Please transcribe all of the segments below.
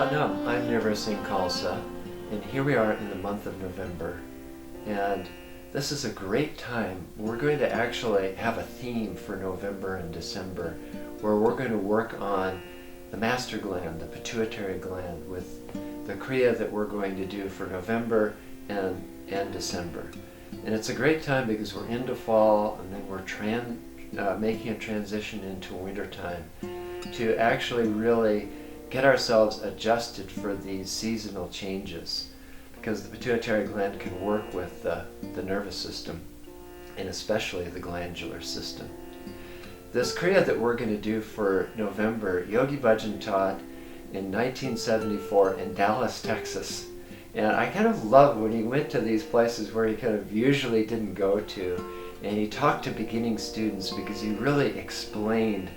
Satnam, I'm Nirvair, and here we are in the month of November, and this is a great time. We're going to actually have a theme for November and December where we're going to work on the master gland, the pituitary gland, with the Kriya that we're going to do for November and December. And it's a great time because we're into fall and then we're making a transition into winter time to actually really get ourselves adjusted for these seasonal changes, because the pituitary gland can work with the nervous system and especially the glandular system. This Kriya that we're going to do for November, Yogi Bhajan taught in 1974 in Dallas, Texas. And I kind of love when he went to these places where he kind of usually didn't go to, and he talked to beginning students because he really explained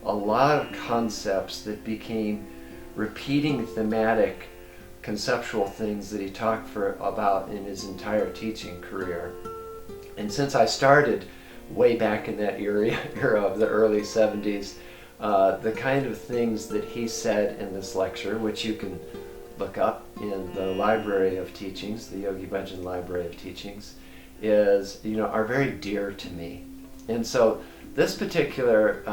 a lot of concepts that became repeating thematic conceptual things that he talked about in his entire teaching career. And since I started way back in that era of the early 70s, the kind of things that he said in this lecture, which you can look up in the library of teachings, the Yogi Bhajan library of teachings, are very dear to me. And so this particular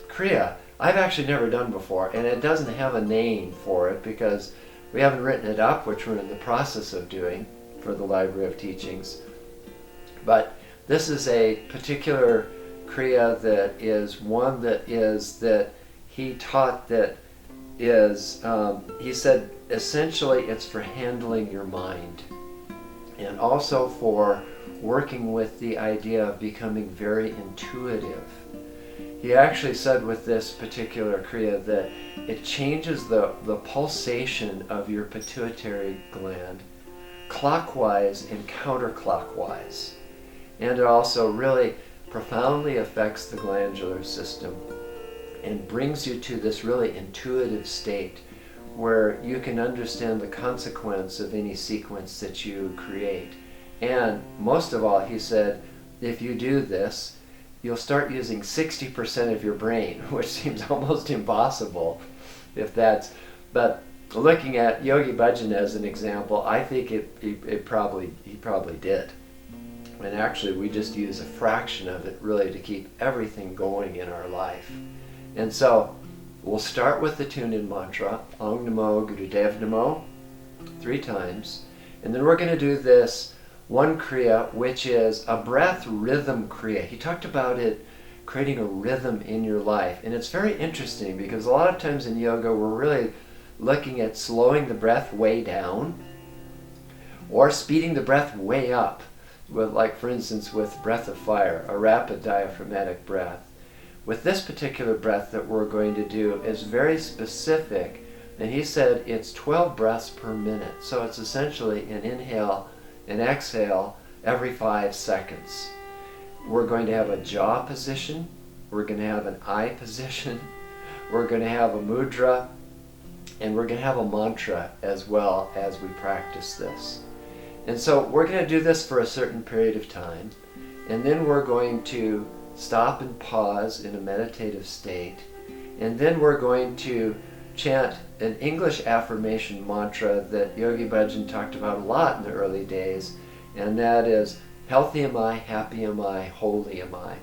Kriya I've actually never done before, and it doesn't have a name for it because we haven't written it up, which we're in the process of doing for the library of teachings. But this is a particular Kriya that is one that he taught that is, he said, essentially it's for handling your mind and also for working with the idea of becoming very intuitive. He actually said with this particular Kriya that it changes the pulsation of your pituitary gland clockwise and counterclockwise. And it also really profoundly affects the glandular system and brings you to this really intuitive state where you can understand the consequence of any sequence that you create. And most of all, he said, if you do this, you'll start using 60% of your brain, which seems almost impossible but looking at Yogi Bhajan as an example, I think he probably did. And actually we just use a fraction of it really to keep everything going in our life. And so we'll start with the Tunein Mantra, Om Namo Gurudev Namo, 3 times. And then we're going to do this one Kriya, which is a breath rhythm Kriya. He talked about it creating a rhythm in your life. And it's very interesting because a lot of times in yoga we're really looking at slowing the breath way down or speeding the breath way up, with, like for instance with breath of fire, a rapid diaphragmatic breath. With this particular breath that we're going to do is very specific, and he said it's 12 breaths per minute. So it's essentially an inhale and exhale every 5 seconds. We're going to have a jaw position, we're going to have an eye position, we're going to have a mudra, and we're going to have a mantra as well as we practice this. And so we're going to do this for a certain period of time, and then we're going to stop and pause in a meditative state, and then we're going to chant an English affirmation mantra that Yogi Bhajan talked about a lot in the early days, and that is, healthy am I, happy am I, holy am I.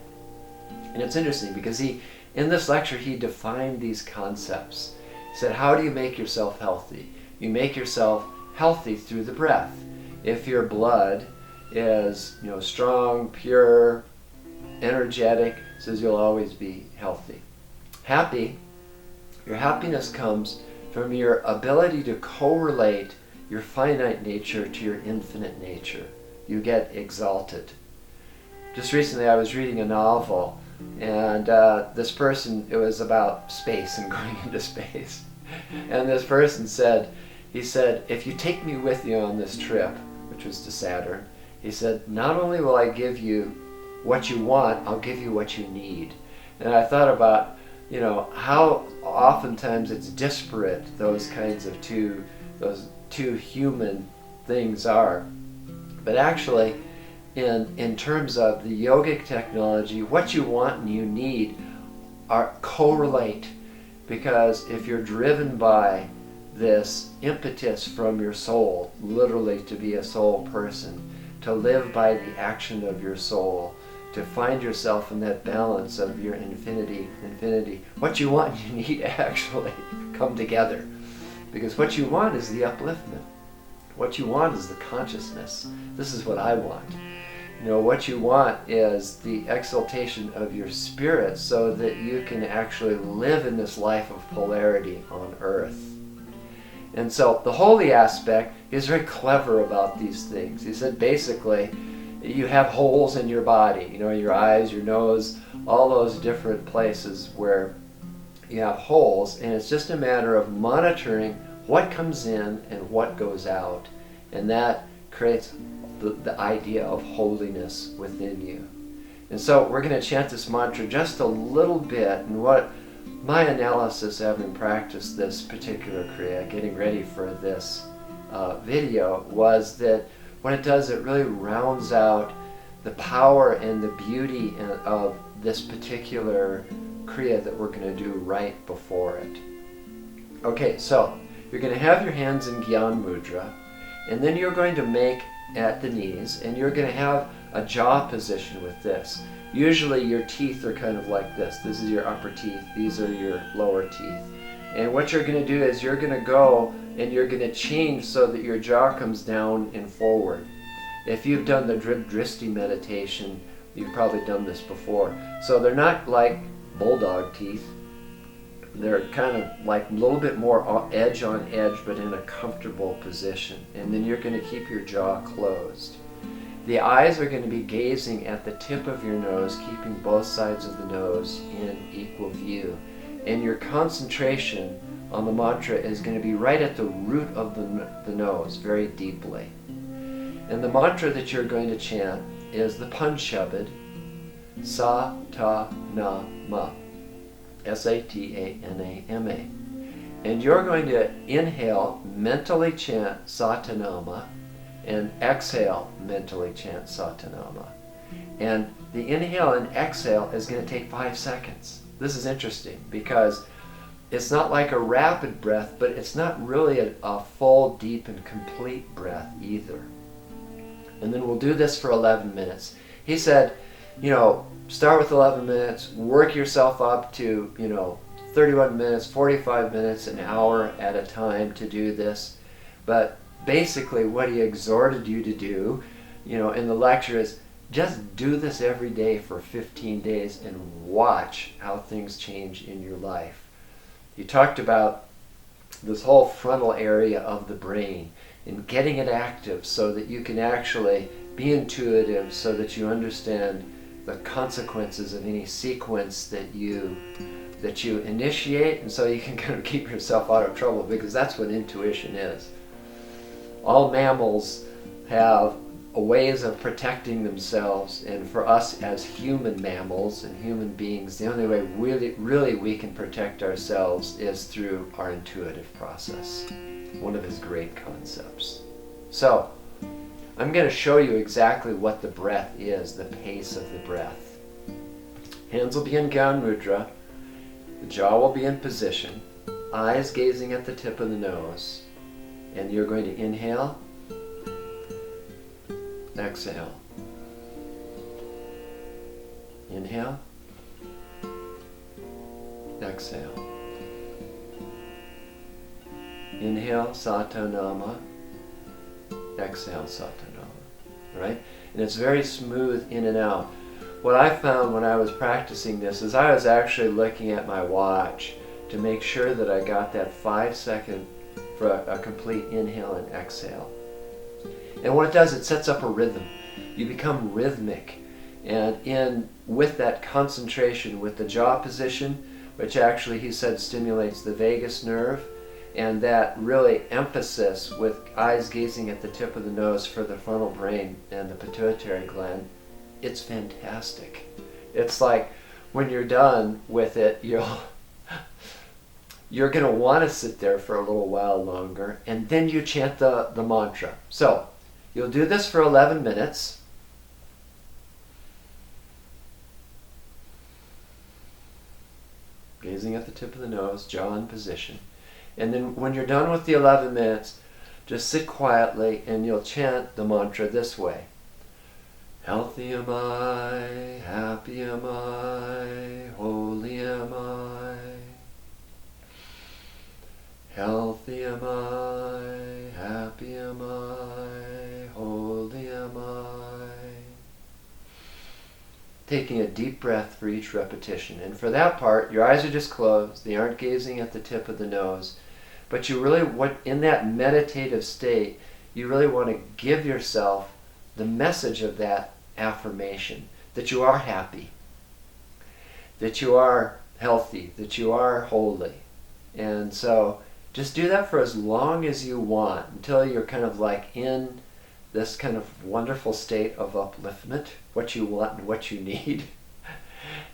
And it's interesting because in this lecture he defined these concepts. He said, how do you make yourself healthy? You make yourself healthy through the breath. If your blood is strong, pure, energetic, says you'll always be healthy. Happy, your happiness comes from your ability to correlate your finite nature to your infinite nature. You get exalted. Just recently I was reading a novel, and this person, it was about space and going into space. And this person said, if you take me with you on this trip, which was to Saturn, he said, not only will I give you what you want, I'll give you what you need. And I thought about how oftentimes it's disparate, those kinds of those two human things are. But actually, in terms of the yogic technology, what you want and you need correlate. Because if you're driven by this impetus from your soul, literally to be a soul person, to live by the action of your soul, to find yourself in that balance of your infinity. What you want and you need actually come together. Because what you want is the upliftment. What you want is the consciousness. This is what I want. What you want is the exaltation of your spirit so that you can actually live in this life of polarity on earth. And so the holy aspect is very clever about these things. He said basically, you have holes in your body, your eyes, your nose, all those different places where you have holes, and it's just a matter of monitoring what comes in and what goes out. And that creates the idea of holiness within you. And so we're going to chant this mantra just a little bit. And what my analysis, having practiced this particular Kriya, getting ready for this video, was that what it does, it really rounds out the power and the beauty of this particular Kriya that we're going to do right before it. Okay, so you're going to have your hands in Gyan Mudra, and then you're going to make at the knees, and you're going to have a jaw position with this. Usually your teeth are kind of like this. This is your upper teeth. These are your lower teeth. And what you're going to do is you're going to go and you're going to change so that your jaw comes down and forward. If you've done the Dristi meditation, you've probably done this before. So they're not like bulldog teeth. They're kind of like a little bit more edge on edge, but in a comfortable position. And then you're going to keep your jaw closed. The eyes are going to be gazing at the tip of your nose, keeping both sides of the nose in equal view. And your concentration on the mantra is going to be right at the root of the nose, very deeply. And the mantra that you're going to chant is the Panchabad, Sa Ta Na Ma. Satanama. And you're going to inhale, mentally chant Satanama, and exhale, mentally chant Satanama. And the inhale and exhale is going to take 5 seconds. This is interesting because it's not like a rapid breath, but it's not really a full, deep, and complete breath either. And then we'll do this for 11 minutes. He said, start with 11 minutes, work yourself up to, 31 minutes, 45 minutes, an hour at a time to do this. But basically what he exhorted you to do, in the lecture is just do this every day for 15 days and watch how things change in your life. He talked about this whole frontal area of the brain and getting it active so that you can actually be intuitive, so that you understand the consequences of any sequence that you initiate, and so you can kind of keep yourself out of trouble, because that's what intuition is. All mammals have ways of protecting themselves, and for us as human mammals and human beings, the only way really we can protect ourselves is through our intuitive process. One of his great concepts. So, I'm going to show you exactly what the breath is, the pace of the breath. Hands will be in Gyan Mudra, the jaw will be in position, eyes gazing at the tip of the nose, and you're going to inhale, exhale. Inhale, exhale. Inhale, Satanama. Exhale, Satanama. Right? And it's very smooth in and out. What I found when I was practicing this is I was actually looking at my watch to make sure that I got that 5 second for a complete inhale and exhale. And what it does, it sets up a rhythm. You become rhythmic. And with that concentration, with the jaw position, which actually he said stimulates the vagus nerve, and that really emphasis with eyes gazing at the tip of the nose for the frontal brain and the pituitary gland, it's fantastic. It's like when you're done with it, you're going to want to sit there for a little while longer, and then you chant the mantra. So you'll do this for 11 minutes. Gazing at the tip of the nose, jaw in position. And then when you're done with the 11 minutes, just sit quietly and you'll chant the mantra this way. Healthy am I, happy am I, holy am I. Healthy am I, happy am I, holy am I. Taking a deep breath for each repetition. And for that part, your eyes are just closed. They aren't gazing at the tip of the nose. But you really, in that meditative state, you really want to give yourself the message of that affirmation, that you are happy, that you are healthy, that you are holy. And so just do that for as long as you want, until you're kind of like in this kind of wonderful state of upliftment, what you want and what you need.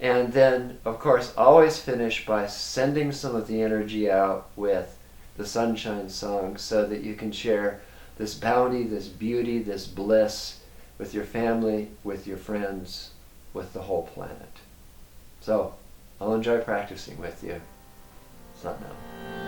And then, of course, always finish by sending some of the energy out with the sunshine song, so that you can share this bounty, this beauty, this bliss with your family, with your friends, with the whole planet. So, I'll enjoy practicing with you. Sat Nam.